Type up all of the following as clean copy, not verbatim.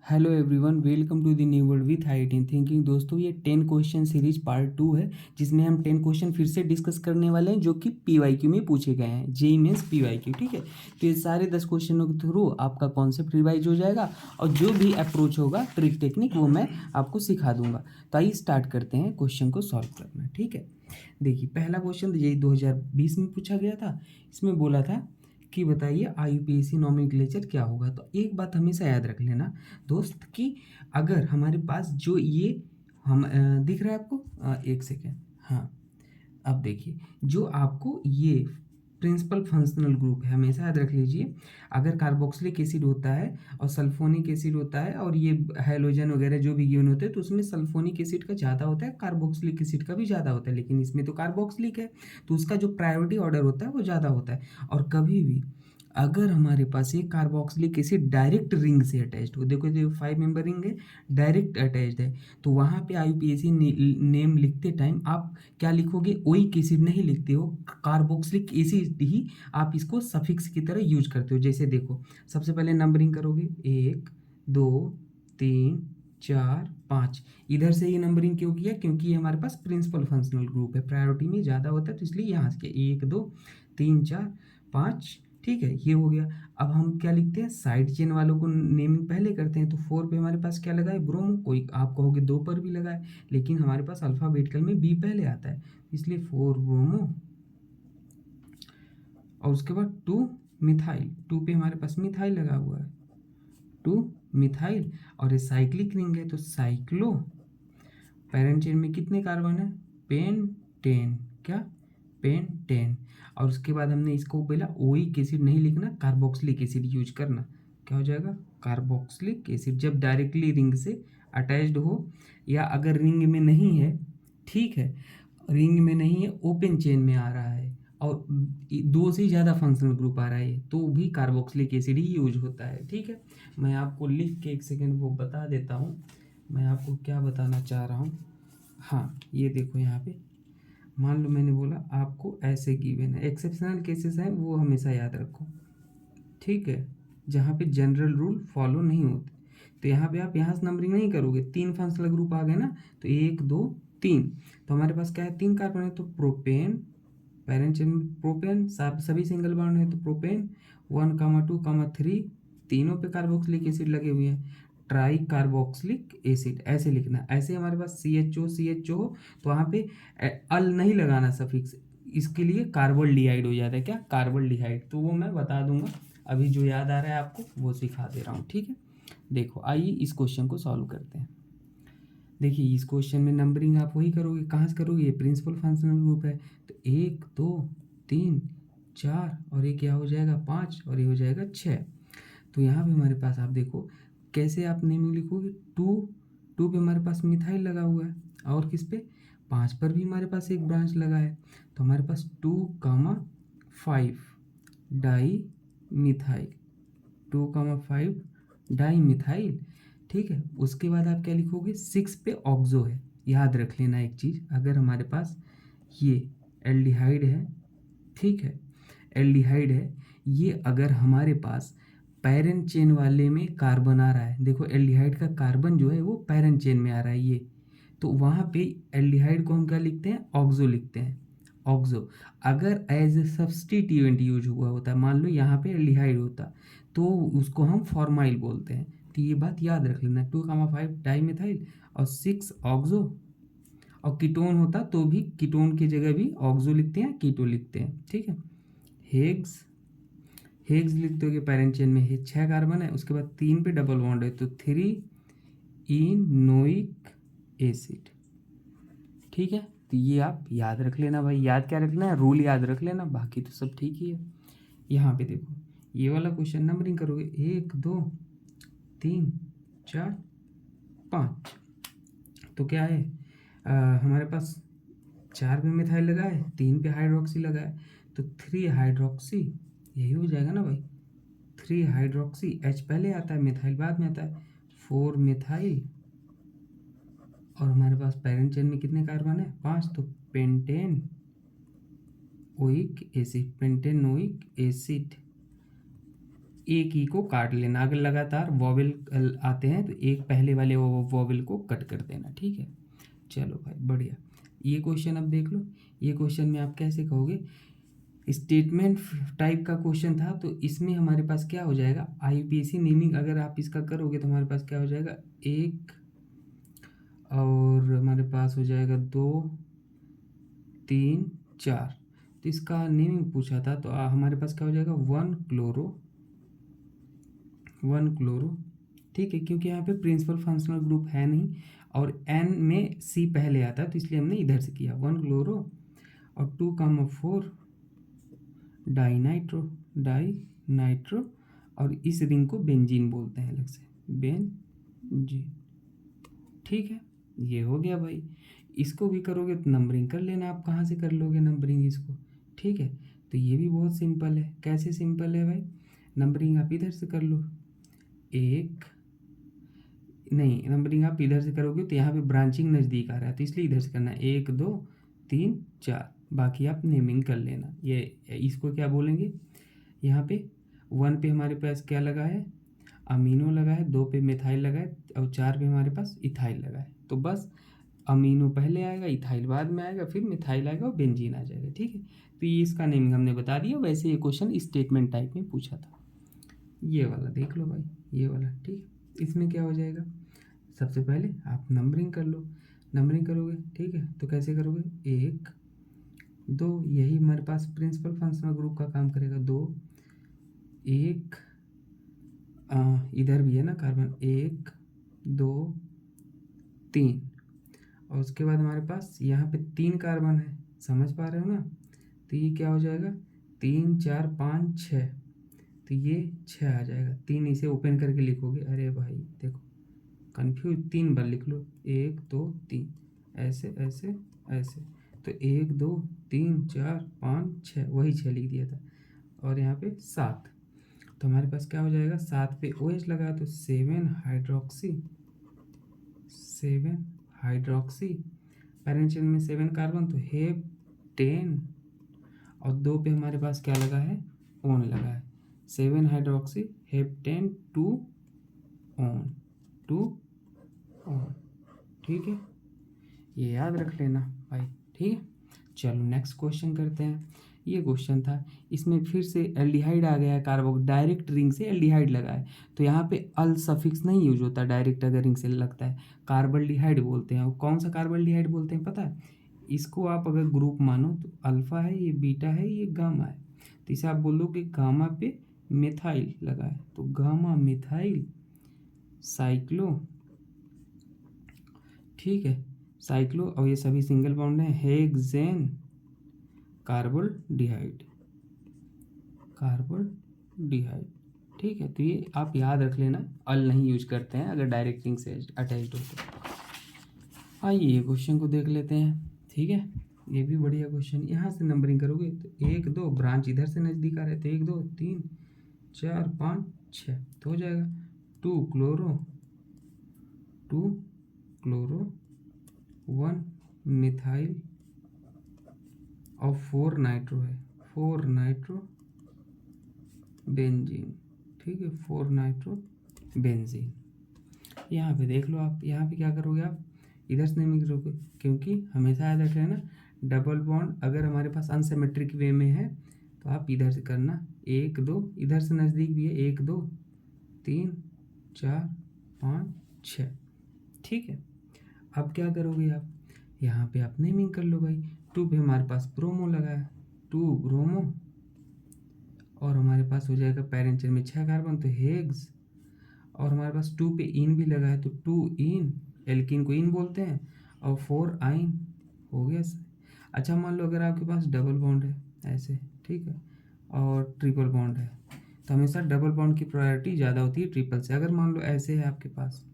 Hello everyone, welcome to the new world with IIT thinking. दोस्तों, ये 10 question series part 2 है, जिसमें हम 10 क्वेश्चन फिर से डिस्कस करने वाले हैं जो कि पीवाईक्यू में पूछे गए हैं। जेईई मेंस पीवाईक्यू, ठीक है। तो ये सारे 10 क्वेश्चनों के थ्रू आपका कॉन्सेप्ट रिवाइज हो जाएगा और जो भी अप्रोच होगा, ट्रिक टेक्निक, वो मैं आपको सिखा दूंगा। तो आइए स्टार्ट करते हैं क्वेश्चन को सॉल्व करना, ठीक है। देखिए, पहला क्वेश्चन यही 2020 में पूछा गया था। इसमें बोला था कि बताइए आईयूपीएसी नॉमेनक्लेचर क्या होगा। तो एक बात हमेशा याद रख लेना दोस्त, कि अगर हमारे पास जो ये हम दिख रहा है आपको, एक सेकेंड, हाँ। अब देखिए, जो आपको ये प्रिंसिपल फंक्शनल ग्रुप है, हमेशा याद रख लीजिए। अगर कार्बोक्सिलिक एसिड होता है और सल्फोनिक एसिड होता है और ये हैलोजन वगैरह जो भी गिवन होते हैं, तो उसमें सल्फोनिक एसिड का ज़्यादा होता है, कार्बोक्सिलिक एसिड का भी ज़्यादा होता है। लेकिन इसमें तो कार्बोक्सिलिक है, तो उसका जो प्रायोरिटी ऑर्डर होता है वो ज़्यादा होता है। और कभी भी अगर हमारे पास ये कार्बोक्सिलिक एसिड डायरेक्ट रिंग से अटैच्ड हो, देखो जो 5 मेंबर रिंग है, डायरेक्ट अटैच्ड है, तो वहाँ पे आईयूपीएसी नेम लिखते टाइम आप क्या लिखोगे? ओइक एसिड नहीं लिखते हो, कार्बोक्सिलिक एसिड ही आप इसको सफिक्स की तरह यूज करते हो। जैसे देखो, सबसे पहले नंबरिंग करोगे 1 2 3 4 5। इधर से ये नंबरिंग क्यों किया? क्योंकि ये हमारे पास प्रिंसिपल फंक्शनल ग्रुप है, प्रायोरिटी में ज़्यादा होता है, तो इसलिए यहाँ से 1 2 3 4 5, ठीक है। ये हो गया। अब हम क्या लिखते हैं? साइड चेन वालों को नेमिंग पहले करते हैं। तो 4 पे हमारे पास क्या लगा है? ब्रोमो। कोई आप कहोगे 2 पर भी लगा है, लेकिन हमारे पास अल्फाबेटिकल में बी पहले आता है, इसलिए 4 ब्रोमो। और उसके बाद 2 मिथाइल। 2 पे हमारे पास मिथाइल लगा हुआ है, 2 मिथाइल। और ये साइक्लिक रिंग है, तो साइक्लो। पैरेंट चेन में कितने कार्बन है? पेंटेन। क्या? पेंटेन। और उसके बाद हमने इसको बोला ओइक एसिड नहीं लिखना, कार्बोक्सिलिक एसिड यूज करना। क्या हो जाएगा? Carboxylic acid. जब डायरेक्टली रिंग से अटैच्ड हो, या अगर रिंग में नहीं है, ठीक है, रिंग में नहीं है, ओपन चेन में आ रहा है और 2 से ज़्यादा फंक्शनल ग्रुप आ रहा है, तो भी कार्बोक्सिलिक एसिड ही यूज होता है, ठीक है। मैं आपको लिख के एक सेकेंड वो बता देता हूँ, मैं आपको क्या बताना चाह रहा हूँ। हाँ, ये देखो यहाँ पे, मान लो मैंने बोला आपको ऐसे गिवन है, एक्सेप्शनल केसेस हैं वो हमेशा याद रखो, ठीक है, जहाँ पे जनरल रूल फॉलो नहीं होते। तो यहाँ पे आप यहाँ से नंबरिंग नहीं करोगे, 3 फंक्शनल ग्रुप आ गए ना, तो 1 2 3। तो हमारे पास क्या है? 3 कार्बन है, तो प्रोपेन। पैरेंट चेन में प्रोपेन, सभी सिंगल बॉन्ड है, तो प्रोपेन 1 2 3, तीनों पे कार्बोक्सिलिक एसिड लगे हुए हैं। ट्राई कार्बोक्सिलिक एसिड ऐसे लिखना। ऐसे हमारे पास CHO तो वहाँ पे अल नहीं लगाना सफिक्स, इसके लिए कार्बोल्डिहाइड हो जाता है। क्या? कार्बोल्डिहाइड। तो वो मैं बता दूंगा, अभी जो याद आ रहा है आपको वो सिखा दे रहा हूँ, ठीक है। देखो, आइए इस क्वेश्चन को सॉल्व करते हैं। देखिए, इस क्वेश्चन में नंबरिंग आप वही करोगे, कहाँ से करोगे? ये प्रिंसिपल फंक्शनल ग्रुप है, तो 1 2 3 4, और ये क्या हो जाएगा? 5, और ये हो जाएगा 6। तो यहाँ पे हमारे पास आप देखो कैसे आप नेमिंग लिखोगे। 2 पे हमारे पास मिथाइल लगा हुआ है, और किस पे? 5 पर भी हमारे पास एक ब्रांच लगा है, तो हमारे पास 2 5 डाई मिथाइल, 2 5 डाई मिथाइल, ठीक है। उसके बाद आप क्या लिखोगे? 6 पे ऑक्सो है। याद रख लेना एक चीज़, अगर हमारे पास ये एल्डिहाइड है, ठीक है, एल्डिहाइड है, ये अगर हमारे पास पैरेंट चेन वाले में कार्बन आ रहा है, देखो एल्डिहाइड का कार्बन जो है वो पैरेंट चेन में आ रहा है ये, तो वहाँ पे एल्डिहाइड को हम क्या लिखते हैं? ऑक्सो लिखते हैं, ऑक्सो। अगर एज ए सब्सटीट्यूएंट यूज हुआ होता है, मान लो यहाँ पे एल्डिहाइड होता, तो उसको हम फॉर्माइल बोलते हैं। तो ये बात याद रख लेना, 2 5 डाई मिथाइल और 6 ऑक्सो। और कीटोन होता तो भी कीटोन की जगह भी ऑक्सो लिखते हैं, कीटो लिखते हैं, ठीक है। हेग्स, हेग्स लिखते हो पैरेंट चेन में 6 कार्बन है, उसके बाद 3 पे डबल बॉन्ड है, तो 3 इनोइक एसिड, ठीक है। तो ये आप याद रख लेना भाई। याद क्या रखना है? रूल याद रख लेना, बाकी तो सब ठीक ही है। यहाँ पे देखो, ये वाला क्वेश्चन नंबरिंग करोगे 1 2 3 4 5, तो क्या है? हमारे पास 4 पे मिथाइल लगा है, 3 पे हाइड्रोक्सी लगा है, तो 3 हाइड्रोक्सी, यही हो जाएगा ना भाई। 3 हाइड्रोक्सी, H पहले आता है, मिथाइल बाद में आता है, 4 मिथाइल। और हमारे पास पैरेंट चेन में कितने कार्बन है? 5, तो pentane oic acid, pentanoic acid, एक ई को काट लेना। अगर लगातार वॉवेल आते हैं तो एक पहले वाले वॉवेल को कट कर देना, ठीक है। चलो भाई बढ़िया। ये क्वेश्चन अब देख लो। ये क्वेश्चन में आप कैसे कहोगे, स्टेटमेंट टाइप का क्वेश्चन था, तो इसमें हमारे पास क्या हो जाएगा, आईपीएसी नेमिंग अगर आप इसका करोगे तो हमारे पास क्या हो जाएगा, एक और हमारे पास हो जाएगा 2 3 4। तो इसका नेमिंग पूछा था, तो हमारे पास क्या हो जाएगा 1 क्लोरो, ठीक है, क्योंकि यहाँ पे प्रिंसिपल फंक्शनल ग्रुप है नहीं और एन में सी पहले आता है, तो इसलिए हमने इधर से किया 1 क्लोरो और 2,4 डाई नाइट्रो और इस रिंग को बेंजीन बोलते हैं अलग से, बेंजीन, ठीक है। ये हो गया भाई। इसको भी करोगे तो नंबरिंग कर लेना, आप कहाँ से कर लोगे नंबरिंग इसको, ठीक है। तो ये भी बहुत सिंपल है। कैसे सिंपल है भाई, नंबरिंग आप इधर से कर लो, एक नहीं, नंबरिंग आप इधर से करोगे तो यहाँ पे ब्रांचिंग नज़दीक आ रहा है, तो इसलिए इधर से करना है 1 2 3 4, बाकी आप नेमिंग कर लेना। ये इसको क्या बोलेंगे, यहाँ पे 1 पे हमारे पास क्या लगा है, अमीनो लगा है, 2 पे मिथाइल लगा है और 4 पे हमारे पास इथाइल लगा है। तो बस अमीनो पहले आएगा, इथाइल बाद में आएगा, फिर मिथाइल आएगा और बेंजीन आ जाएगा, ठीक है। तो ये इसका नेमिंग हमने बता दिया। वैसे ये क्वेश्चन स्टेटमेंट टाइप में पूछा था। ये वाला देख लो भाई, ये वाला, ठीक है। इसमें क्या हो जाएगा, सबसे पहले आप नंबरिंग कर लो। नंबरिंग करोगे, ठीक है, तो कैसे करोगे, 1 2, यही हमारे पास प्रिंसिपल फंक्शनल ग्रुप का काम करेगा, 2 1, इधर भी है ना कार्बन, 1 2 3 और उसके बाद हमारे पास यहाँ पे 3 कार्बन है, समझ पा रहे हो ना। तो ये क्या हो जाएगा, 3 4 5 6, तो ये 6 आ जाएगा। 3 इसे ओपन करके लिखोगे, अरे भाई देखो कन्फ्यूज, 3 बार लिख लो, 1 2 3, ऐसे ऐसे ऐसे, तो 1 2 3 4 5 6, वही 6 लिख दिया था। और यहाँ पे 7, तो हमारे पास क्या हो जाएगा, 7 पे OH लगा तो 7 हाइड्रोक्सी, पैरेंट चेन में 7 कार्बन तो हेप्टेन, और 2 पे हमारे पास क्या लगा है, ओन लगा है, 7 हाइड्रोक्सी हेप्टेन 2 ओन, ठीक है। ये याद रख लेना भाई, ठीक है। चलो नेक्स्ट क्वेश्चन करते हैं। ये क्वेश्चन था, इसमें फिर से एल्डिहाइड आ गया है, कार्बो डायरेक्ट रिंग से एल्डिहाइड लगा है, तो यहाँ पे अल सफिक्स नहीं यूज होता, डायरेक्ट अगर रिंग से लगता है कार्बल्डिहाइड बोलते हैं। और कौन सा कार्बल्डिहाइड बोलते हैं पता है, इसको आप अगर ग्रुप मानो तो अल्फा है, ये बीटा है, ये गामा है, तो इसे आप बोल दो कि गामा पे मिथाइल लगा है, तो गामा मिथाइल साइक्लो, ठीक है, साइक्लो, और ये सभी सिंगल बॉन्ड है, हेक्सेन कार्बोल्डिहाइड, ठीक है। तो ये आप याद रख लेना, अल नहीं यूज करते हैं अगर डायरेक्ट रिंग से अटैच्ड हो तो। आइए ये क्वेश्चन को देख लेते हैं, ठीक है। ये भी बढ़िया क्वेश्चन, यहाँ से नंबरिंग करोगे तो 1 2, ब्रांच इधर से नज़दीक आ रहे थे, 1 2 3 4 5 6, तो हो जाएगा 2 क्लोरो 1 मिथाइल और 4 नाइट्रो है, 4 नाइट्रो बेंजीन, ठीक है, 4 नाइट्रो बेंजीन। यहाँ पे देख लो आप, यहाँ पे क्या करोगे आप, इधर से नहीं करोगे, क्योंकि हमेशा याद रख लेना डबल बॉन्ड अगर हमारे पास अनसिमेट्रिक वे में है तो आप इधर से करना, 1 2, इधर से नज़दीक भी है, 1 2 3 4 5 6, ठीक है। अब क्या करोगे आप, यहाँ पे आप नेमिंग कर लो भाई। 2 पे हमारे पास ब्रोमो लगा है, 2 ब्रोमो, और हमारे पास हो जाएगा पैरेंट चेन में 6 कार्बन तो हेग्स, और हमारे पास 2 पे इन भी लगा है तो 2 इन, एल्किन को इन बोलते हैं, और 4 आइन, हो गया सर। अच्छा मान लो अगर आपके पास डबल बॉन्ड है ऐसे, ठीक है, और ट्रिपल बॉन्ड है, तो हमेशा डबल बॉन्ड की प्रायोरिटी ज़्यादा होती है ट्रिपल से। अगर मान लो ऐसे है आपके पास,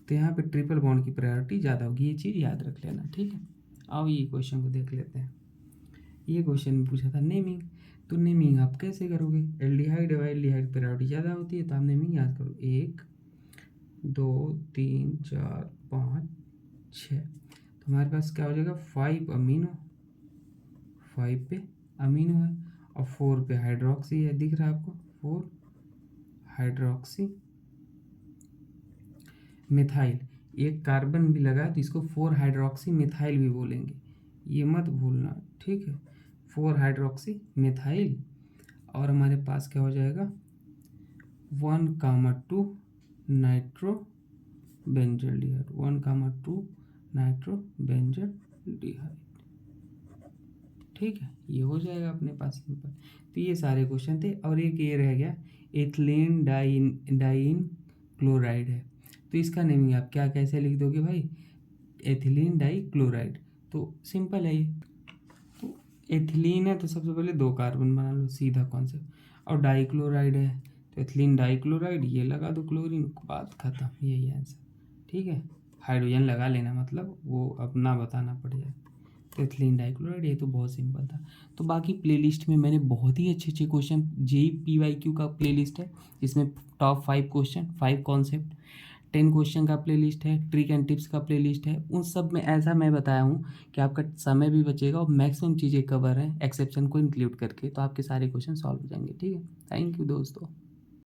तो यहाँ पे ट्रिपल बॉन्ड की प्रायोरिटी ज़्यादा होगी, ये चीज़ याद रख लेना, ठीक है। आओ ये क्वेश्चन को देख लेते हैं। ये क्वेश्चन में पूछा था नेमिंग, तो नेमिंग आप कैसे करोगे, एल्डिहाइड है, एल्डिहाइड प्रायोरिटी ज़्यादा होती है, तो आप नेमिंग याद करो, 1 2 3 4 5 6, तो हमारे पास क्या हो जाएगा 5 अमीनो, 5 पे अमीनो है और 4 पे हाइड्रोक्सी है, दिख रहा है आपको, 4 हाइड्रोक्सी मिथाइल। एक कार्बन भी लगा तो इसको 4 हाइड्रोक्सी मिथाइल भी बोलेंगे, ये मत भूलना, ठीक है। 4 हाइड्रोक्सी मिथाइल और हमारे पास क्या हो जाएगा 1,2 नाइट्रो बेंजल्डिहाइड, 1,2 नाइट्रो बेंजल्डिहाइड, ठीक है। ये हो जाएगा अपने पास सिंपल। तो ये सारे क्वेश्चन थे। और एक ये रह गया एथिलीन डाइन क्लोराइड है, तो इसका नेमिंग आप क्या कैसे लिख दोगे भाई, एथिलीन डाई क्लोराइड। तो सिंपल है ये, तो एथिलीन है तो सबसे पहले 2 कार्बन बना लो, सीधा कॉन्सेप्ट। और डाई क्लोराइड है तो एथिलीन डाई क्लोराइड, ये लगा दो क्लोरीन, बात खत्म, यही आंसर, ठीक है। हाइड्रोजन लगा लेना, मतलब वो अपना बताना पड़ेगा। तो एथिलीन डाइक्लोराइड, ये तो बहुत सिंपल था। तो बाकी प्लेलिस्ट में मैंने बहुत ही अच्छे अच्छे क्वेश्चन, JEE का प्लेलिस्ट है जिसमें टॉप 5 क्वेश्चन, 5 कॉन्सेप्ट, 10 क्वेश्चन का प्लेलिस्ट है, ट्रिक एंड टिप्स का प्लेलिस्ट है। उन सब में ऐसा मैं बताया हूँ कि आपका समय भी बचेगा और मैक्सिमम चीज़ें कवर है एक्सेप्शन को इंक्लूड करके, तो आपके सारे क्वेश्चन सॉल्व हो जाएंगे, ठीक है। थैंक यू दोस्तों।